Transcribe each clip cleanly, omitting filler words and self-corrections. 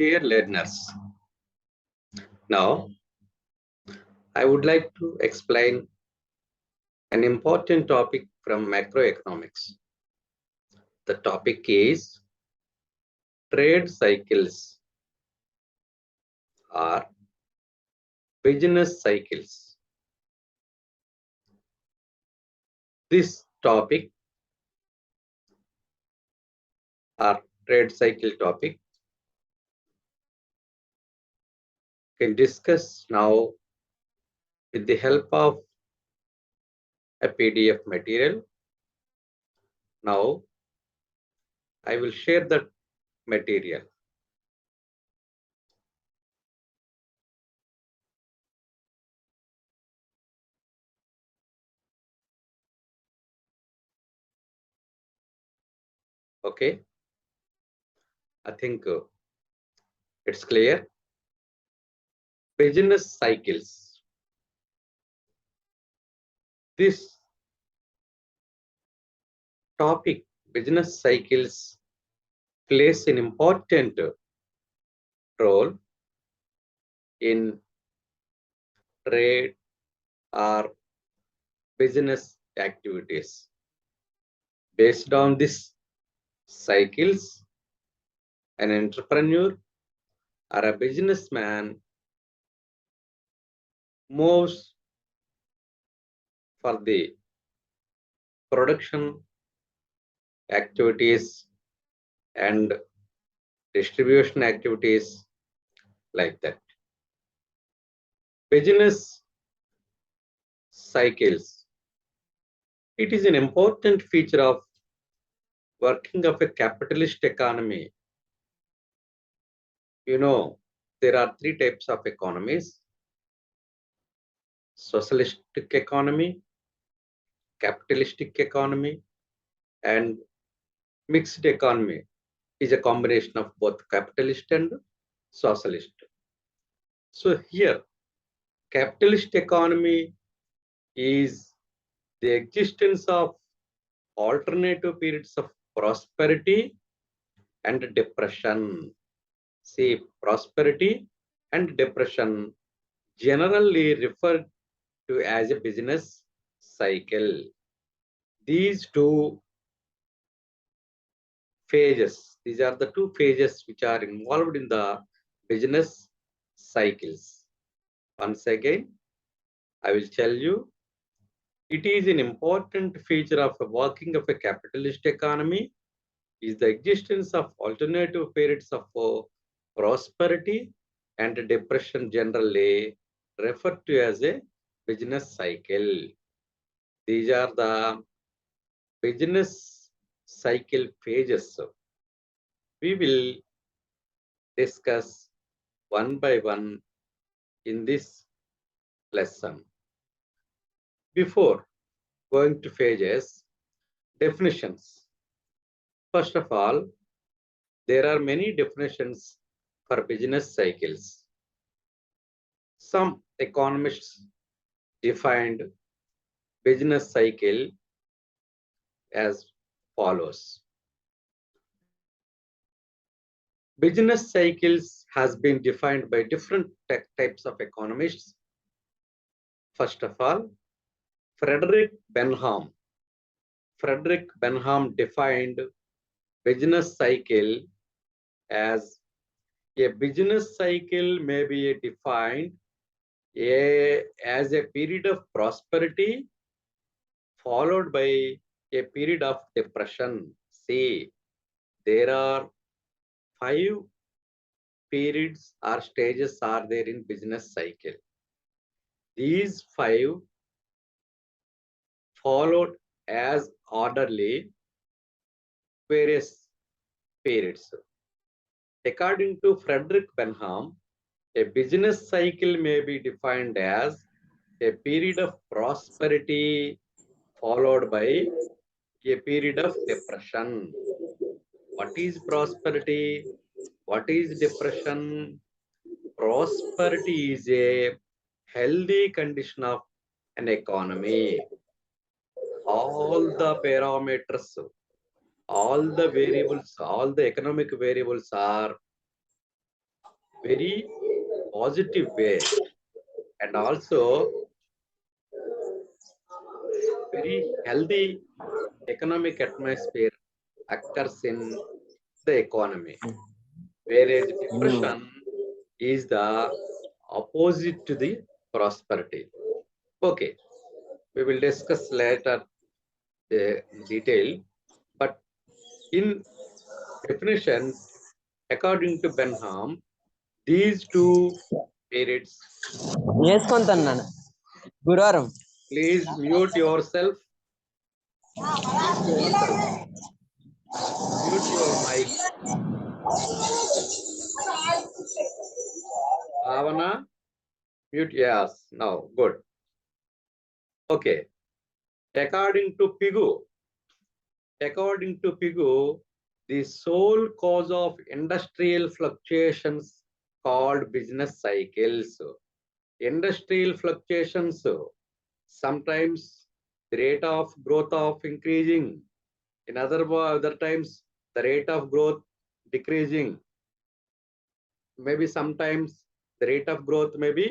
Dear learners, now I would like to explain an important topic from macroeconomics. The topic is trade cycles or business cycles. This topic or trade cycle topic can discuss now with the help of a PDF material. Now I will share the material. Okay, I think it's clear. Business cycles. This topic, business cycles, plays an important role in trade or business activities. Based on these cycles, an entrepreneur or a businessman moves for the production activities and distribution activities like that. Business cycles. It is an important feature of working of a capitalist economy. You know, there are three types of economies: socialistic economy, capitalistic economy, and mixed economy is a combination of both capitalist and socialist. So here, capitalist economy is the existence of alternative periods of prosperity and depression. See, prosperity and depression generally referred to as a business cycle. These two phases, these are the two phases which are involved in the business cycles. Once again, I will tell you, it is an important feature of a working of a capitalist economy is the existence of alternative periods of prosperity and depression, generally referred to as a business cycle. These are the business cycle phases. We will discuss one by one in this lesson. Before going to phases, definitions. First of all, there are many definitions for business cycles. Some economists defined business cycle as follows. Business cycles has been defined by different types of economists. First of all, Frederick Benham defined business cycle as a business cycle may be defined as a period of prosperity followed by a period of depression. See, there are 5 periods or stages are there in business cycle. These 5 followed as orderly various periods. According to Frederick Benham, a business cycle may be defined as a period of prosperity followed by a period of depression. What is prosperity? What is depression? Prosperity is a healthy condition of an economy. All the parameters, all the variables, all the economic variables are very positive way, and also very healthy economic atmosphere occurs in the economy, whereas depression is the opposite to the prosperity. Okay, we will discuss later the detail, but in definition, according to Benham, these two periods. వేసుకుంటాను నాన్న గురువారం Please mute yourself. Mute yourself. Mute your mic. Bhavana, mute. Yes, now good. Okay. According to Pigu, the sole cause of industrial fluctuations called business cycles. Industrial fluctuations, sometimes the rate of growth of increasing, in other times the rate of growth decreasing, maybe sometimes the rate of growth may be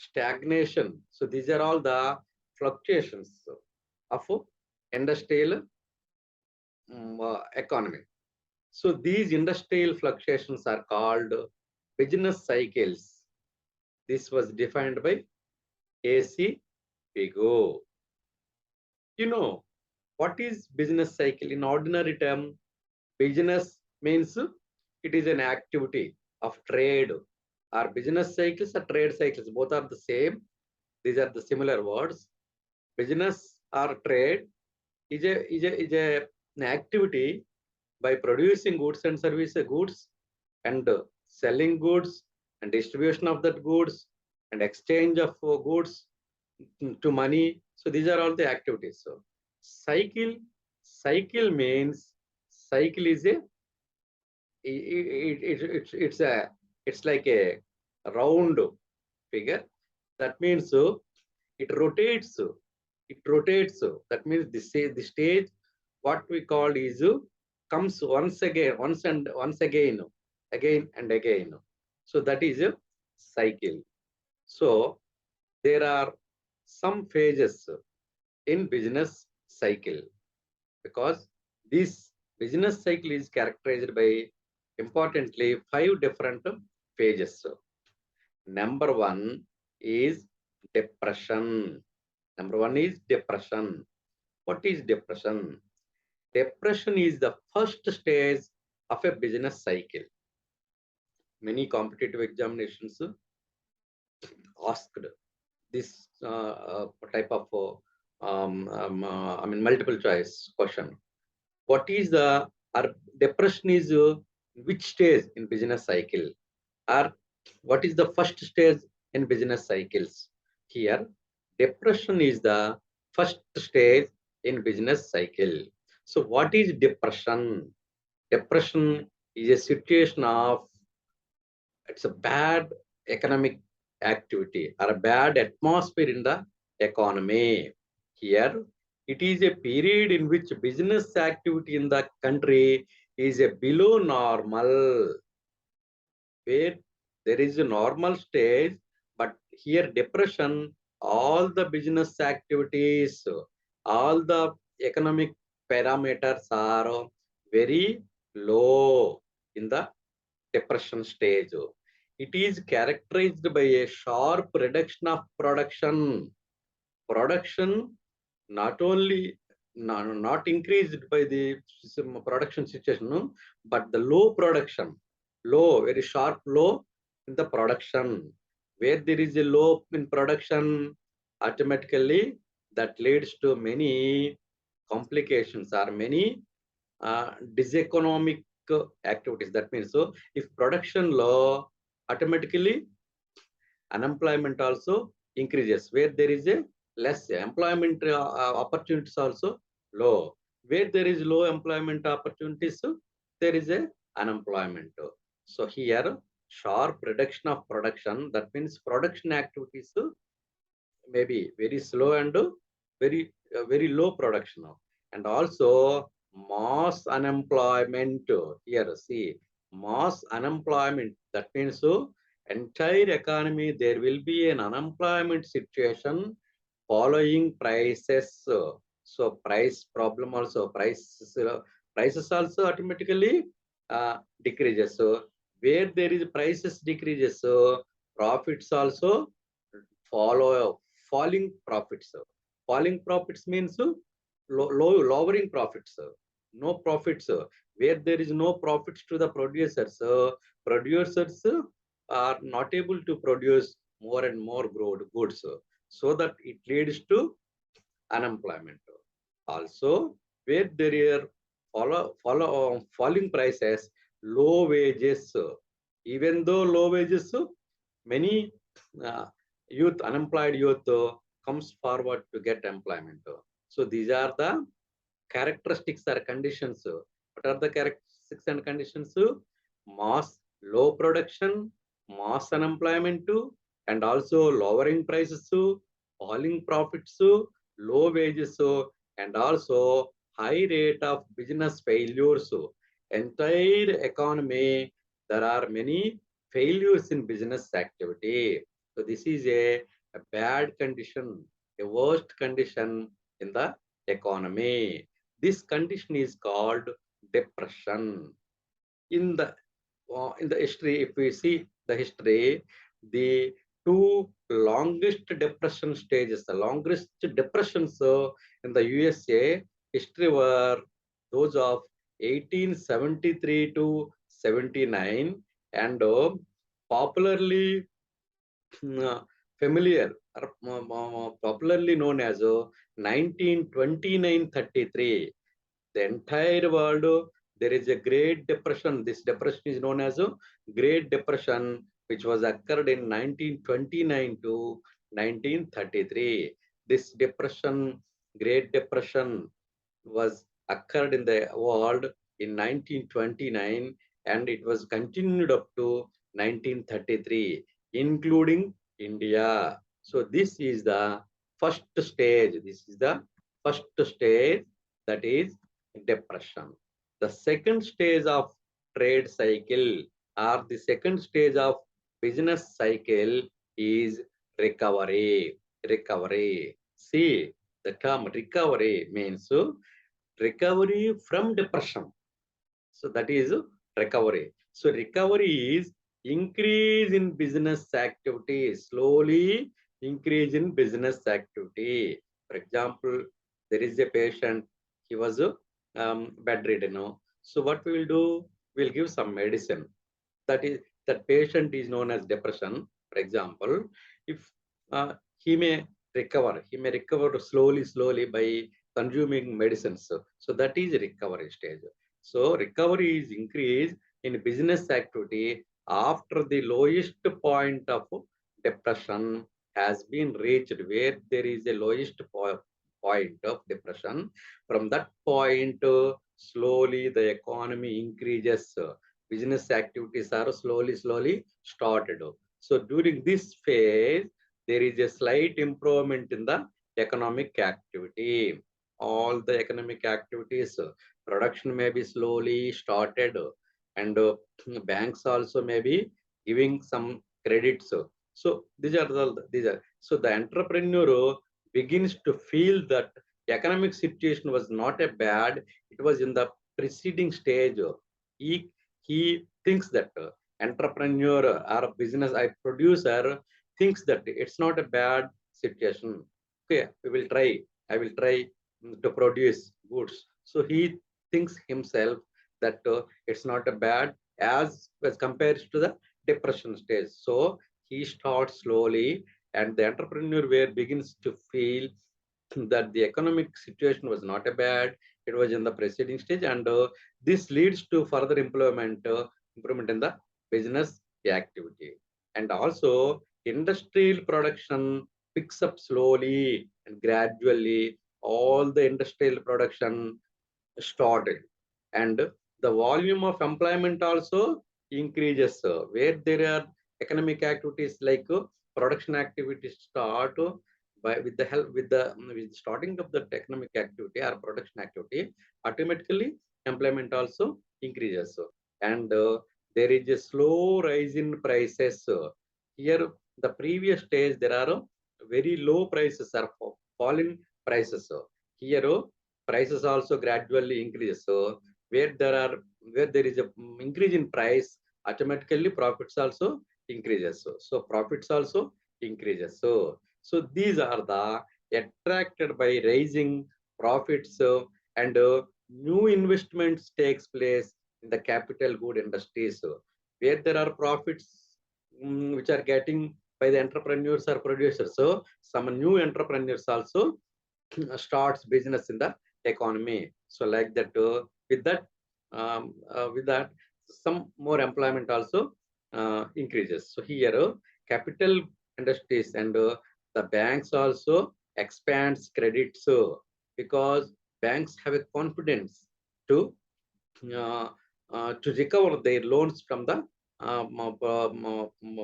stagnation. So these are all the fluctuations of industrial economy. So these industrial fluctuations are called business cycles. This was defined by A.C. Pigo. You know, what is business cycle? In ordinary term, business means it is an activity of trade, or business cycles or trade cycles. Both are the same. These are the similar words. Business or trade is an activity by producing goods and services, goods and selling goods and distribution of that goods and exchange of goods to money. So these are all the activities. So cycle means cycle is it's like a round figure. That means it rotates. That means the stage what we call is comes once again, again and again. So that is a cycle. So there are some phases in business cycle, because this business cycle is characterized by importantly 5 different phases. Number one is depression. What is depression? Depression is the first stage of a business cycle. Many competitive examinations asked this type of multiple choice question. What is the depression is which stage in business cycle, or what is the first stage in business cycles? Here, depression is the first stage in business cycle. So what is depression? Depression is a situation of, it's a bad economic activity or a bad atmosphere in the economy. Here, it is a period in which business activity in the country is a below normal, where there is a normal stage, but here depression, all the business activities, all the economic parameters are very low in the depression stage. It is characterized by a sharp reduction of production. Production not only not increased by the production situation, but the low production, very sharp low in the production. Where there is a low in production, automatically that leads to many complications or many diseconomic activities. That means, so if production low, automatically unemployment also increases. Where there is a less employment opportunities also low. Where there is low employment opportunities, there is a unemployment. So here, sharp reduction of production, that means production activities may be very slow and very low production. And also mass unemployment. Here, see, mass unemployment, that means entire economy, there will be an unemployment situation following prices. So price problem also, prices also automatically decreases. So where there is prices decreases, so profits also follow falling profits. Falling profits means lowering profits. No profits. Where there is no profits to the producers, producers are not able to produce more and more goods, so that it leads to unemployment. Also, where there are falling prices, low wages. Even though low wages, many uh, unemployed youth comes forward to get employment. So these are the characteristics or conditions. What are the characteristics and conditions? Mass low production, mass unemployment, and also lowering prices, falling profits, low wages, and also high rate of business failures. Entire economy, there are many failures in business activity. So this is a bad condition, a worst condition in the economy. This condition is called depression. In the history, if we see the history, the two longest depression stages, the longest depressions in the USA history were those of 1873 to 79, and popularly familiar or popularly known as 1929-33. The entire world, there is a great depression. This depression is known as a great depression, which was occurred in 1929 to 1933. This depression, great depression, was occurred in the world in 1929, and it was continued up to 1933, including India. So this is the first stage. This is the first stage, that is depression. The second stage of trade cycle, or the second stage of business cycle, is recovery. Recovery. See, the term recovery means recovery from depression. So that is recovery. So recovery is increase in business activity, slowly increase in business activity. For example, there is a patient, he was bedridden. So what we will do, we'll give some medicine. That patient is known as depression. For example, if he may recover slowly by consuming medicines. So that is recovery stage. So recovery is increase in business activity after the lowest point of depression has been reached, where there is a lowest point of depression. From that point, slowly the economy increases. Business activities are slowly started. So during this phase, there is a slight improvement in the economic activity. All the economic activities, production may be slowly started, and banks also may be giving some credits. So these are the entrepreneur begins to feel that economic situation was not a bad, it was in the preceding stage. He thinks that entrepreneur or business producer thinks that it's not a bad situation. Okay, I will try to produce goods. So he thinks himself that it's not a bad as compared to the depression stage. So he starts slowly, and the entrepreneur where begins to feel that the economic situation was not a bad, it was in the preceding stage, and this leads to further improvement in the business activity. And also industrial production picks up slowly and gradually. All the industrial production started, and the volume of employment also increases, where there are economic activities like production activities start by with starting of the economic activity or production activity, automatically employment also increases. And there is a slow rise in prices. Here, the previous stage, there are very low prices or falling prices. Here, prices also gradually increase. So, where there is a increase in price, automatically profits also increases. So profits also increases. So these are the attracted by raising profits and new investments takes place in the capital good industries where there are profits which are getting by the entrepreneurs or producers. So some new entrepreneurs also starts business in the economy. So like that, with that, some more employment also increases. So here, capital industries and the banks also expands credit. So because banks have a confidence to to recover their loans from the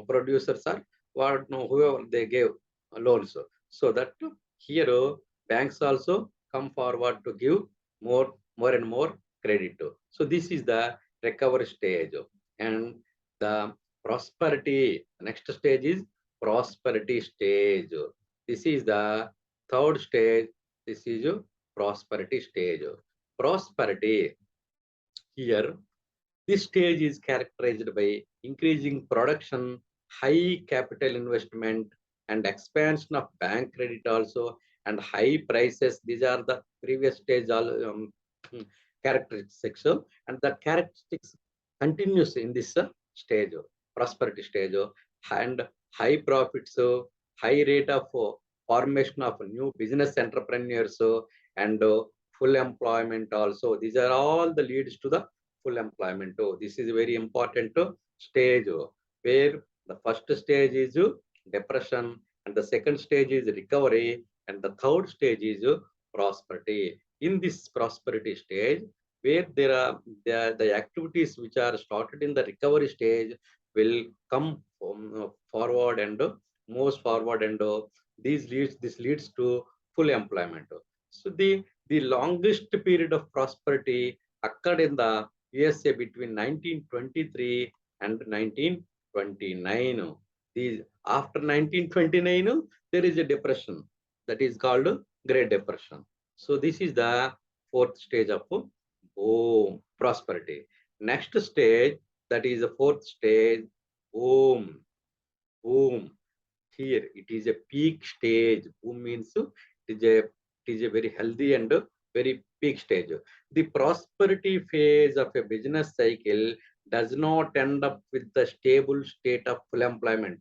producers or what no, whoever they gave loans. So that here banks also come forward to give more and more credit. So this is the recovery stage. And the prosperity, next stage is prosperity stage. This is the third stage. This is prosperity stage. Prosperity here, this stage is characterized by increasing production, high capital investment, and expansion of bank credit also, and high prices. These are the previous stage characteristics. And the characteristics continues in this stage, prosperity stage, and high profits, high rate of formation of new business entrepreneurs, and full employment also. These are all the leads to the full employment. This is a very important stage where the first stage is depression, and the second stage is recovery, and the third stage is prosperity. In this prosperity stage, where there are the activities which are started in the recovery stage will come forward and moves forward, and this leads to full employment. So the longest period of prosperity occurred in the USA between 1923 and 1929. These after 1929, there is a depression that is called Great Depression. So this is the fourth stage of prosperity. Next stage, that is the fourth stage, boom, boom. Here it is a peak stage. Boom means it is a very healthy and very peak stage. The prosperity phase of a business cycle does not end up with the stable state of full employment.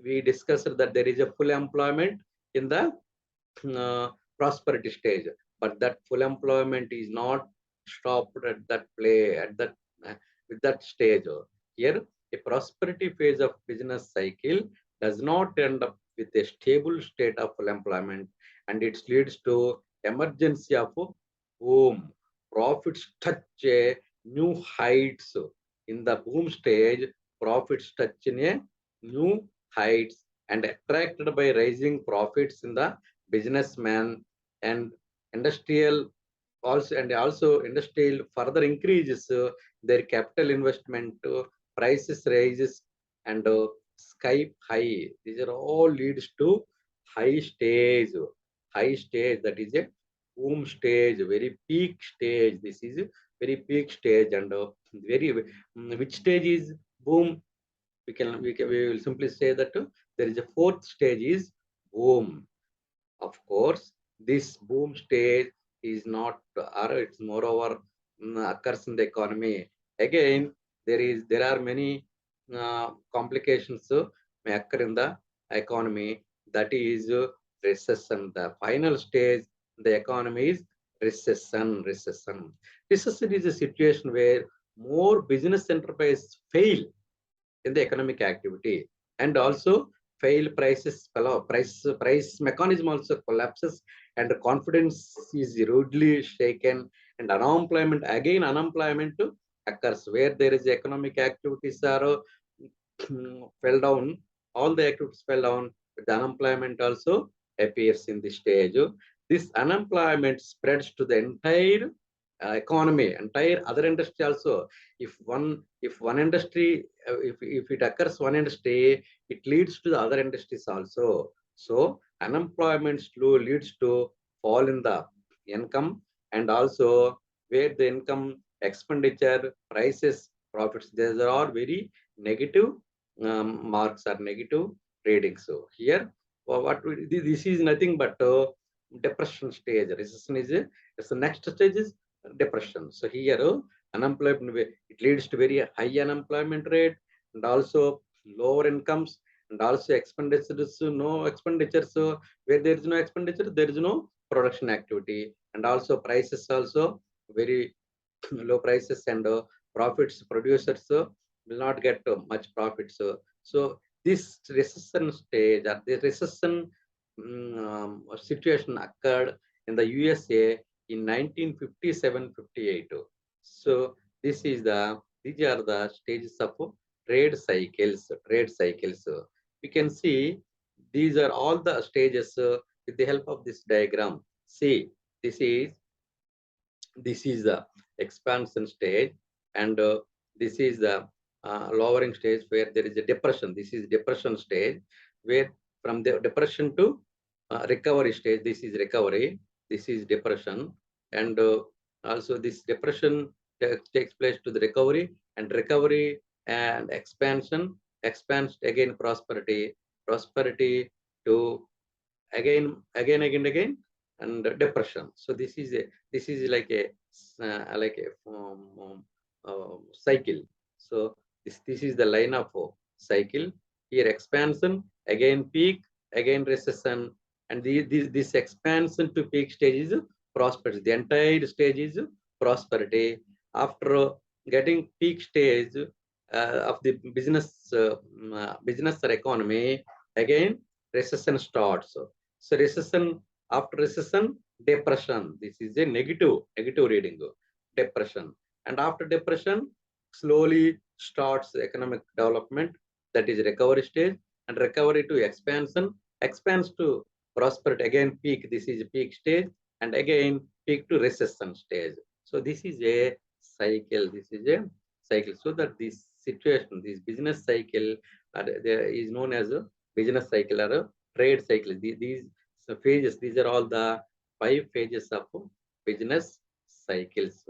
We discussed that there is a full employment in the prosperity stage, but that full employment is not stopped at that play at that with that stage. Here, a prosperity phase of business cycle does not end up with a stable state of full employment, and it leads to emergency of boom. Profits touch a new heights. In the boom stage, profits touch in a new heights and attracted by rising profits in the businessman and industrial also industrial further increases their capital investment, prices rises, and sky high. These are all leads to high stage. High stage, that is a boom stage, very peak stage. This is a very peak stage, and very which stage is boom? We will simply say that there is a fourth stage is boom. Of course, this boom stage is not, or it's moreover occurs in the economy. Again, there are many complications may occur in the economy. That is recession. The final stage in the economy is recession. Recession is a situation where more business enterprises fail in the economic activity, and also fail prices price mechanism also collapses, and confidence is rudely shaken, and unemployment occurs where there is economic activities are fell down, all the activities fell down, but the unemployment also appears in this stage. This unemployment spreads to the entire economy, entire other industry also. If one industry, if it occurs one industry, it leads to the other industries also. So unemployment slow leads to fall in the income, and also where the income, expenditure, prices, profits, these are all very negative marks or negative ratings. So here, this is nothing but depression stage. Recession is it's the next stage is depression. So here, unemployment, it leads to very high unemployment rate, and also lower incomes, and also expenditures, no expenditures. So where there is no expenditure, there is no production activity, and also prices also very low prices, and profits, producers will not get much profits. So this recession stage, or the recession situation occurred in the USA in 1957-58. So these are the stages of trade cycles. Trade cycles. We can see these are all the stages with the help of this diagram. See, this is the expansion stage, and this is the lowering stage where there is a depression. This is depression stage, where from the depression to recovery stage. This is recovery, this is depression, and also this depression takes place to the recovery, and recovery and expansion, expansion again prosperity, prosperity to again, and depression. So this is like a cycle. So this is the line of cycle. Here expansion, again peak, again recession, and this expansion to peak stage is prosperity. The entire stage is prosperity. After getting peak stage of the business or economy, again recession starts. So recession, after recession, depression. This is a negative reading, depression. And after depression, slowly starts economic development, that is recovery stage, and recovery to expansion, expands to prosperity, again peak, this is peak stage, and again peak to recession stage. So this is a cycle, this is a cycle. So that this situation, this business cycle there is known as a business cycle or a trade cycle. These phases, these are all the 5 phases of business cycles.